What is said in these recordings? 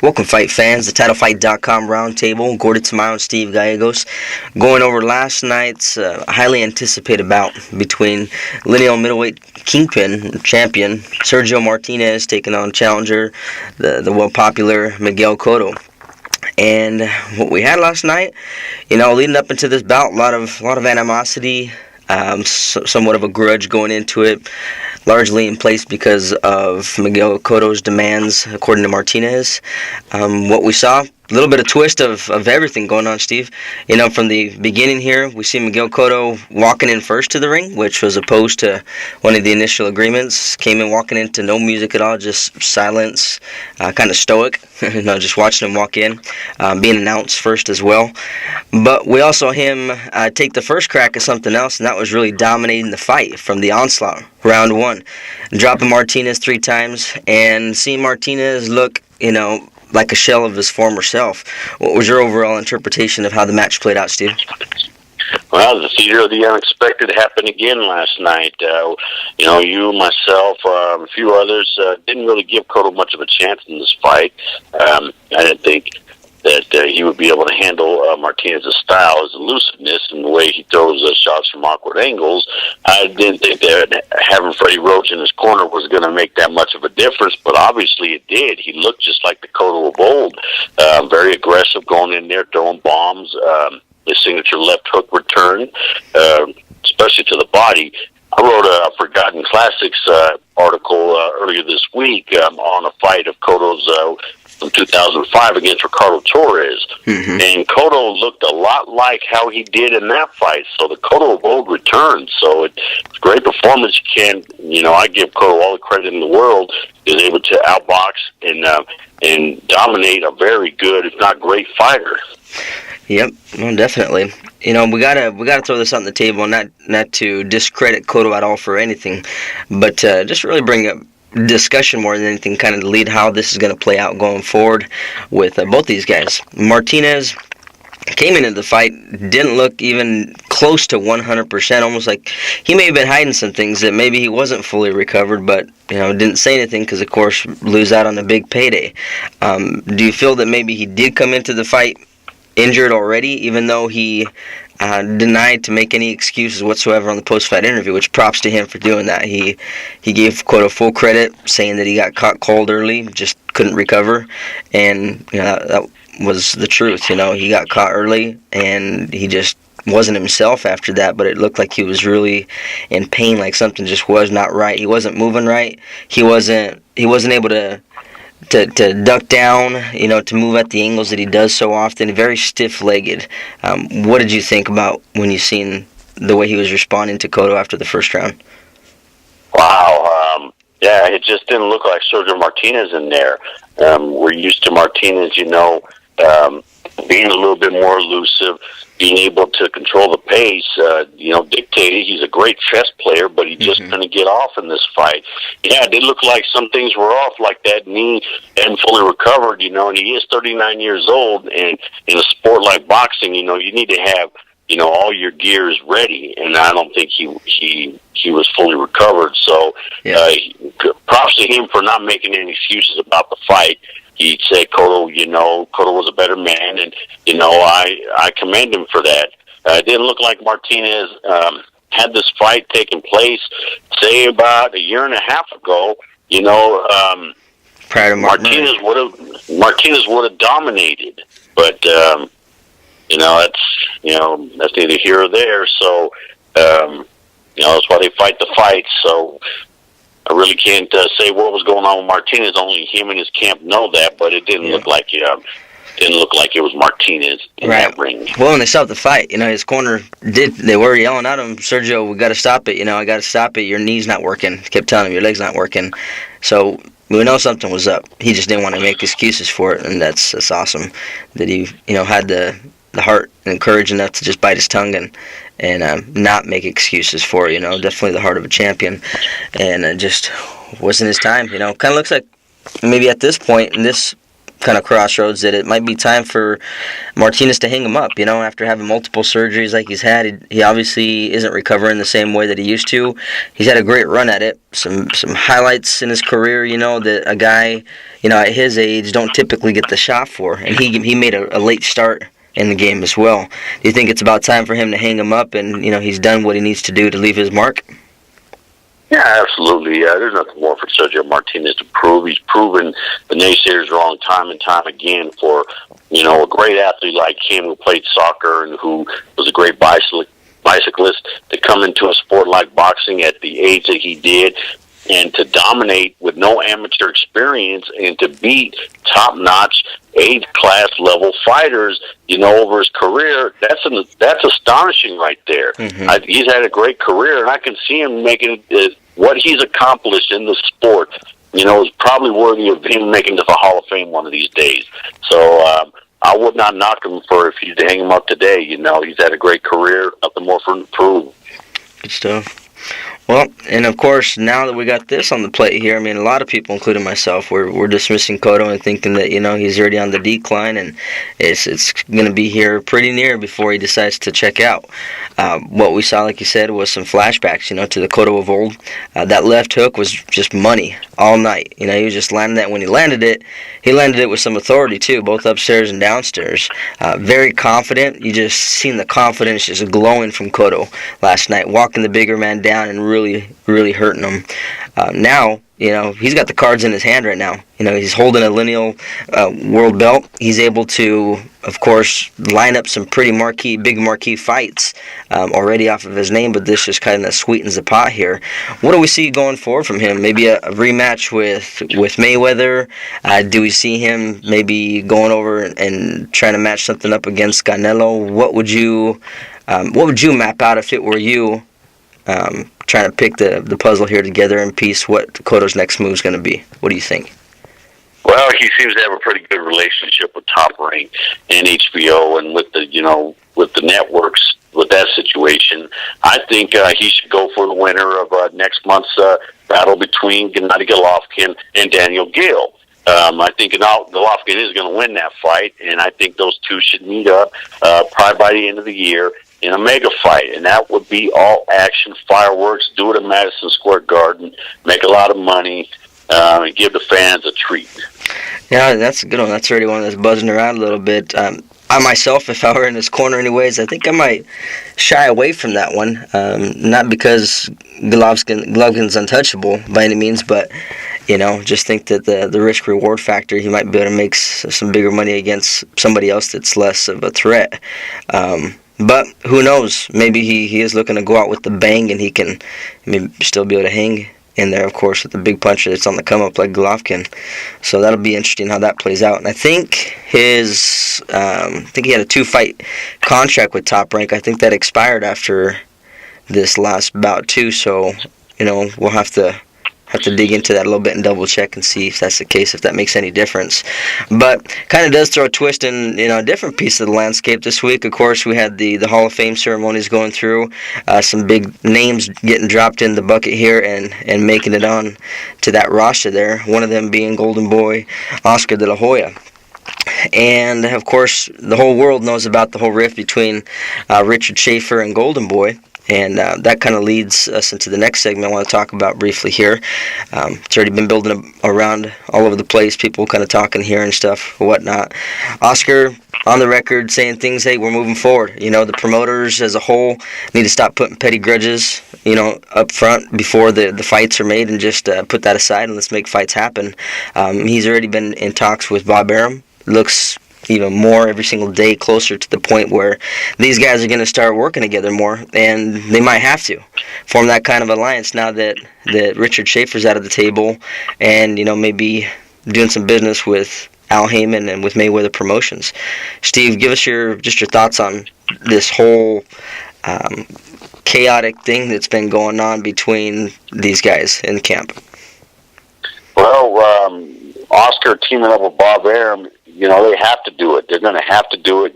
Welcome, fight fans. TheTitleFight.com roundtable. Gordy Tamayo and Steve Gallegos going over last night's highly anticipated bout between lineal middleweight kingpin champion Sergio Martinez taking on challenger, the well-popular Miguel Cotto. And what we had last night, leading up into this bout, a lot of animosity, somewhat of a grudge going into it, largely in place because of Miguel Cotto's demands, according to Martinez. What we saw, a little bit of twist of everything going on, Steve. From the beginning here, we see Miguel Cotto walking in first to the ring, which was opposed to one of the initial agreements. Came in walking into no music at all, just silence, kind of stoic, just watching him walk in, being announced first as well. But we also saw him take the first crack at something else, and that was really dominating the fight from the onslaught, round one. Dropping Martinez 3 times, and seeing Martinez look, like a shell of his former self. What was your overall interpretation of how the match played out, Steve? Well, the theater of the unexpected happened again last night. You, myself, a few others didn't really give Cotto much of a chance in this fight. I didn't think that he would be able to handle Martinez's style, his elusiveness, and the way he throws shots from awkward angles. I didn't think that having Freddie Roach in his corner was going to make that much of a difference, but obviously it did. He looked just like the Cotto of old, very aggressive going in there, throwing bombs, his signature left hook return, especially to the body. I wrote a Forgotten Classics article earlier this week on a fight of Cotto's from 2005 against Ricardo Torres. Mm-hmm. And Cotto looked a lot like how he did in that fight. So the Cotto of old returned. So it's a great performance. I give Cotto all the credit in the world. He was able to outbox and dominate a very good, if not great, fighter. Yep, well, definitely. We gotta throw this on the table, not to discredit Cotto at all for anything, but just really bring up discussion more than anything, kind of to lead how this is going to play out going forward with both these guys. Martinez came into the fight, didn't look even close to 100%, almost like he may have been hiding some things that maybe he wasn't fully recovered, but didn't say anything because, of course, lose out on a big payday. Do you feel that maybe he did come into the fight injured already, even though he denied to make any excuses whatsoever on the post-fight interview, which props to him for doing that. He gave Cotto full credit, saying that he got caught cold early, just couldn't recover, and that was the truth. He got caught early, and he just wasn't himself after that, but it looked like he was really in pain, like something just was not right. He wasn't moving right. He wasn't able to duck down, to move at the angles that he does so often, very stiff-legged. What did you think about when you seen the way he was responding to Cotto after the first round? Wow, yeah, it just didn't look like Sergio Martinez in there. We're used to Martinez, being a little bit more elusive, being able to control the pace, dictating. He's a great chess player, but he just couldn't get off in this fight. Yeah, it did look like some things were off, like that knee hadn't fully recovered, and he is 39 years old, and in a sport like boxing, you need to have, all your gears ready, and I don't think he was fully recovered, so props to him for not making any excuses about the fight. He said Cotto was a better man, and, I commend him for that. It didn't look like Martinez had this fight taking place, say, about a year and a half ago. Prior to Martinez would have dominated, but that's neither here or there. So that's why they fight the fight. So I really can't say what was going on with Martinez. Only him and his camp know that, but it didn't look like it was Martinez in that ring. Well, when they stopped the fight, his corner they were yelling at him, Sergio, we got to stop it. I got to stop it. Your knee's not working. Kept telling him your leg's not working. So we know something was up. He just didn't want to make excuses for it, and that's awesome that he had the heart and courage enough to just bite his tongue and not make excuses for it. Definitely the heart of a champion, and just wasn't his time. Kind of looks like maybe at this point in this kind of crossroads that it might be time for Martinez to hang him up. After having multiple surgeries like he's had, he obviously isn't recovering the same way that he used to. He's had a great run at it. Some highlights in his career, that a guy, at his age don't typically get the shot for, and he made a late start in the game as well. Do you think it's about time for him to hang him up and, he's done what he needs to do to leave his mark? Yeah, absolutely. There's nothing more for Sergio Martinez to prove. He's proven the naysayers wrong time and time again for, a great athlete like him who played soccer and who was a great bicyclist to come into a sport like boxing at the age that he did and to dominate with no amateur experience and to beat top-notch A-class level fighters, over his career. That's astonishing right there. Mm-hmm. He's had a great career, and I can see him making what he's accomplished in the sport, is probably worthy of him making the Hall of Fame one of these days. So I would not knock him if he's to hang him up today. He's had a great career, nothing more for him to prove. Good stuff. Well, and of course, now that we got this on the plate here, a lot of people, including myself, we're dismissing Cotto and thinking that, he's already on the decline and it's going to be here pretty near before he decides to check out. What we saw, like you said, was some flashbacks, to the Cotto of old. That left hook was just money all night. He was just landing that. When he landed it with some authority, too, both upstairs and downstairs. Very confident. You just seen the confidence just glowing from Cotto last night, walking the bigger man down and really, really hurting him. Now, he's got the cards in his hand right now. He's holding a lineal world belt. He's able to, of course, line up some pretty big marquee fights already off of his name, but this just kind of sweetens the pot here. What do we see going forward from him? Maybe a rematch with Mayweather? Do we see him maybe going over and trying to match something up against Canelo? What would you map out if it were you? Trying to pick the puzzle here together in piece what Cotto's next move is going to be. What do you think? Well, he seems to have a pretty good relationship with Top Rank and HBO and with the networks with that situation. I think he should go for the winner of next month's battle between Gennady Golovkin and Daniel Gale. I think Golovkin is going to win that fight, and I think those two should meet up probably by the end of the year in a mega fight, and that would be all action, fireworks, do it at Madison Square Garden, make a lot of money, and give the fans a treat. Yeah, that's a good one. That's already one that's buzzing around a little bit. I myself, if I were in this corner anyways, I think I might shy away from that one. Not because Golovkin's untouchable by any means, but just think that the risk-reward factor, he might be able to make some bigger money against somebody else that's less of a threat. But who knows? Maybe he is looking to go out with the bang, and he can maybe still be able to hang in there, of course, with the big puncher that's on the come-up like Golovkin. So that'll be interesting how that plays out. And I think he had a 2-fight contract with Top Rank. I think that expired after this last bout too. So we'll have to dig into that a little bit and double check and see if that's the case, if that makes any difference. But kind of does throw a twist in a different piece of the landscape this week. Of course, we had the Hall of Fame ceremonies going through, some big names getting dropped in the bucket here and making it on to that roster there, one of them being Golden Boy Oscar de la Hoya. And, of course, the whole world knows about the whole rift between Richard Schaefer and Golden Boy. And that kind of leads us into the next segment I want to talk about briefly here. It's already been building around all over the place, people kind of talking here and stuff, whatnot. Oscar, on the record, saying things, hey, we're moving forward. The promoters as a whole need to stop putting petty grudges, up front before the fights are made and just put that aside and let's make fights happen. He's already been in talks with Bob Arum. Looks even more every single day closer to the point where these guys are going to start working together more, and they might have to form that kind of alliance now that Richard Schaefer's out of the table and, maybe doing some business with Al Heyman and with Mayweather Promotions. Steve, give us your thoughts on this whole chaotic thing that's been going on between these guys in camp. Well, Oscar teaming up with Bob Arum, they have to do it. They're going to have to do it,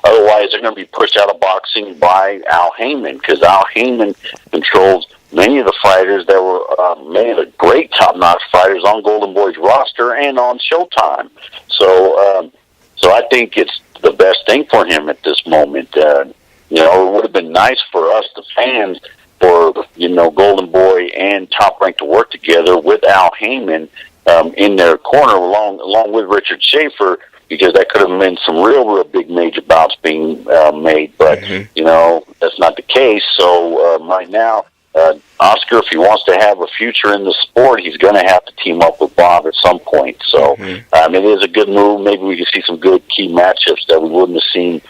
Otherwise, they're going to be pushed out of boxing by Al Heyman, because Al Heyman controls many of the fighters that were many of the great top-notch fighters on Golden Boy's roster and on Showtime. So I think it's the best thing for him at this moment. It would have been nice for us, the fans, for Golden Boy and Top Rank to work together with Al Heyman in their corner, along with Richard Schaefer, because that could have been some real big major bouts being made. But that's not the case. So right now, Oscar, if he wants to have a future in the sport, he's going to have to team up with Bob at some point. So it is a good move. Maybe we can see some good key matchups that we wouldn't have seen,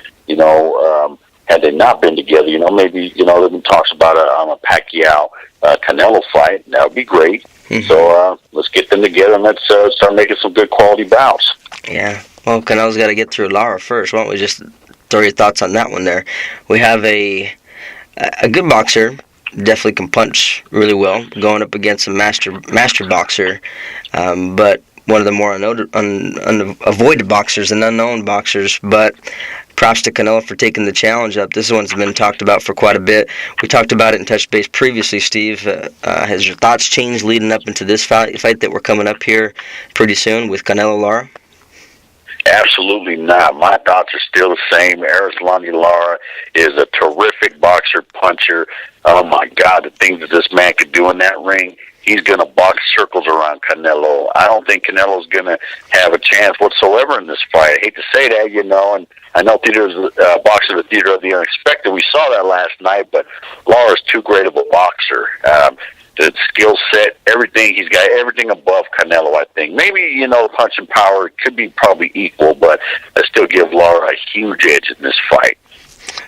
had they not been together. Maybe there been talks about a Pacquiao Canelo fight. That would be great. So let's get them together and let's start making some good quality bouts. Yeah. Well, Canelo's got to get through Lara first. Why don't we just throw your thoughts on that one there? We have a good boxer. Definitely can punch really well, going up against a master boxer, but one of the more unavoided boxers and unknown boxers. But props to Canelo for taking the challenge up. This one's been talked about for quite a bit. We talked about it in Touch Base previously, Steve. Has your thoughts changed leading up into this fight that we're coming up here pretty soon with Canelo Lara? Absolutely not. My thoughts are still the same. Erislandy Lara is a terrific boxer, puncher. Oh, my God, the things that this man could do in that ring. He's going to box circles around Canelo. I don't think Canelo's going to have a chance whatsoever in this fight. I hate to say that, and I know boxing the theater of the unexpected. We saw that last night, but Lara's too great of a boxer. The skill set, everything, he's got everything above Canelo, I think. Maybe, punching power could be probably equal, but I still give Lara a huge edge in this fight.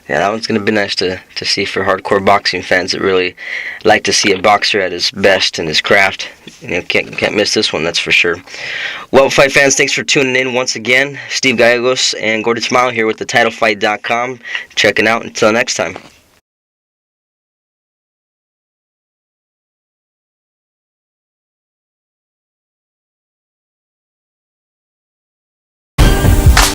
Yeah, that one's going to be nice to see for hardcore boxing fans that really like to see a boxer at his best in his craft. Can't miss this one, that's for sure. Well, fight fans, thanks for tuning in once again. Steve Gallegos and Gordy Smile here with TheTitleFight.com. Checking out. Until next time.